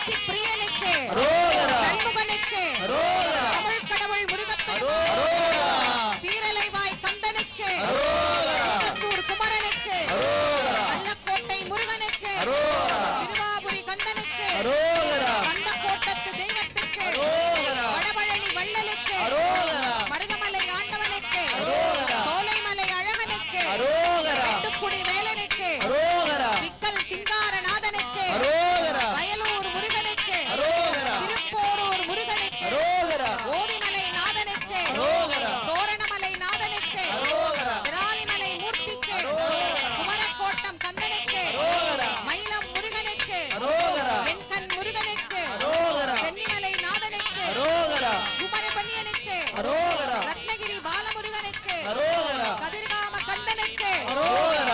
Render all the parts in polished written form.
ஆதி பிரியனுக்கு சண்முகனுக்கு தமிழ் கடவுள் முருகப்பெருமானுக்கு சீரலைவாய் கந்தனுக்கு திருக்கூர் குமரனுக்கு கள்ளக்கோட்டை முருகனுக்கு சிறுவாபுரி கந்தனுக்கு கந்தக்கோட்டத்து தெய்வத்துக்கு வடபழனி வள்ளலுக்கு மருதமலை ஆண்டவனுக்கு சோலைமலை அழகனுக்கு எட்டுக்குடி வேலனுக்கு சிக்கல் சிங்காரநாதனுக்கு வயலூர் முருகனுக்கு திருப்போரூர் முருகனுக்கு ஓதிமலை நாதனுக்கு தோரணமலை நாதனுக்கு விராலிமலை மூர்த்திக்கு குமரக்கோட்டம் கந்தனுக்கு மயிலம் முருகனுக்கு வெண்கண் முருகனுக்கு சென்னிமலை நாதனுக்கு சுமரபன்னியனுக்கு ரத்னகிரி பாலமுருகனுக்கு கதிர்காம கந்தனுக்கு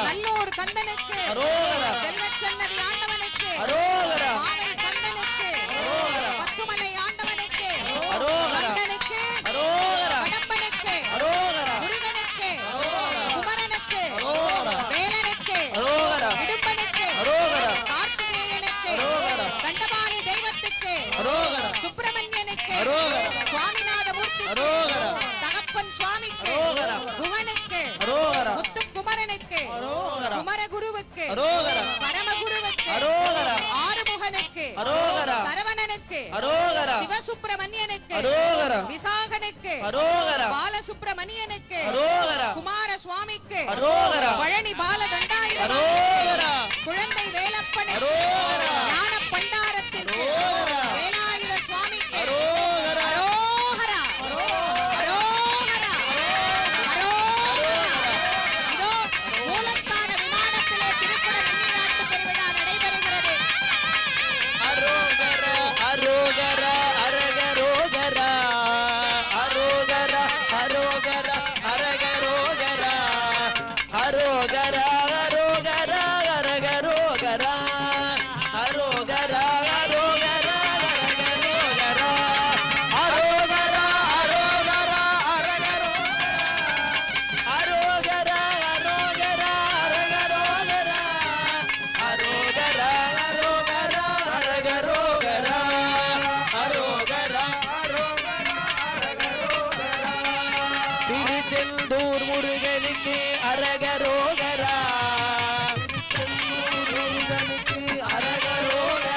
நல்லூர் கந்தனுக்கு செல்வச்சன்னதி ஆண்டவனுக்கு மாவை கந்தனுக்கு பத்துமலை ஆண்டவனுக்கு கந்தனுக்கு கடம்பனுக்கு முருகனுக்கு குமரனுக்கு வேலனுக்கு இடும்பனுக்கு கார்த்திகேயனுக்கு கண்டபாணி தெய்வத்துக்கு சுப்பிரமணியனுக்கு சுவாமிநாத மூர்த்திக்கு தகப்பன் சுவாமிக்கு குகனுக்கு முத்துக்குமரனுக்கு குமரகுருவுக்கு பரமகுருவுக்கு ஆறுமுகனுக்கு சரவணனுக்கு சிவசுப்பிரமணியனுக்கு விசாகனுக்கு பாலசுப்பிரமணியனுக்கு குமார சுவாமிக்கு பழனி பாலதண்டாயுதனுக்கு குழந்தை வேலப்பனுக்கு ஞான பண்டாரத்திற்கு வேலாயுத சுவாமிக்கு அரோகரா அரோகரா அரோகரா. இதோ மூலஸ்தான விமானத்திலே திருக்குட வெண்ணிராட்டு பெருவிழா நடைபெறுகிறது. அரோகரா அரோகரா அரகரோகரா அரோகரா அரோகரா அரகரோகரா அரோகரா அரோகரா அரகரோகரா அரோகரா அரோகரா அரகரோகரா அரோகரா அரோகரா அரகரோகரா அரோகரா அரோகரா அரகரோகரா அரோகரா அரோகரா அரகரோகரா அரோகரா அரோகரா அரகரோகரா. திருச்செந்தூர் முருகனுக்கு அரகரோகரா முருகனுக்கு அரகரோகரா.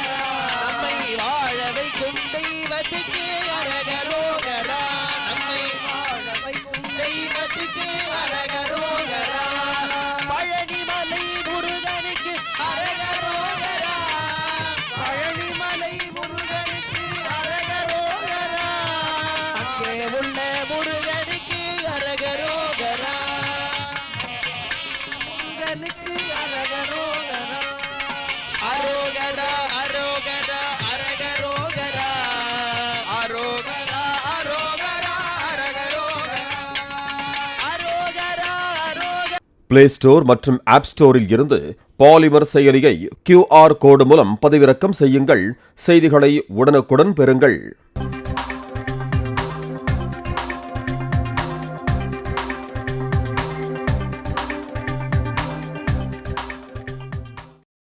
நம்மை வாழ வைக்கும் தெய்வத்துக்கு அரகரோகரா நம்மை வாழ வைக்கும் தெய்வத்துக்கு அரகரோகரா. பழனிமலை முருகனுக்கு அரகரோகரா பழனிமலை முருகனுக்கு அரகரோகரா. அங்கே உள்ள முருகனுக்கு அரகரோகரா முருகனுக்கு அரகரோகரா அரோகரா அரோகரா அரகரோகரா அரோகரா அரோகரா அரகரோகரா அரோகரா அரோகரா. பிளே ஸ்டோர் மற்றும் ஆப் ஸ்டோரில் இருந்து பாலிமர் செயலியை QR கோடு மூலம் பதிவிறக்கம் செய்யுங்கள். செய்திகளை உடனுக்குடன் பெறுங்கள்.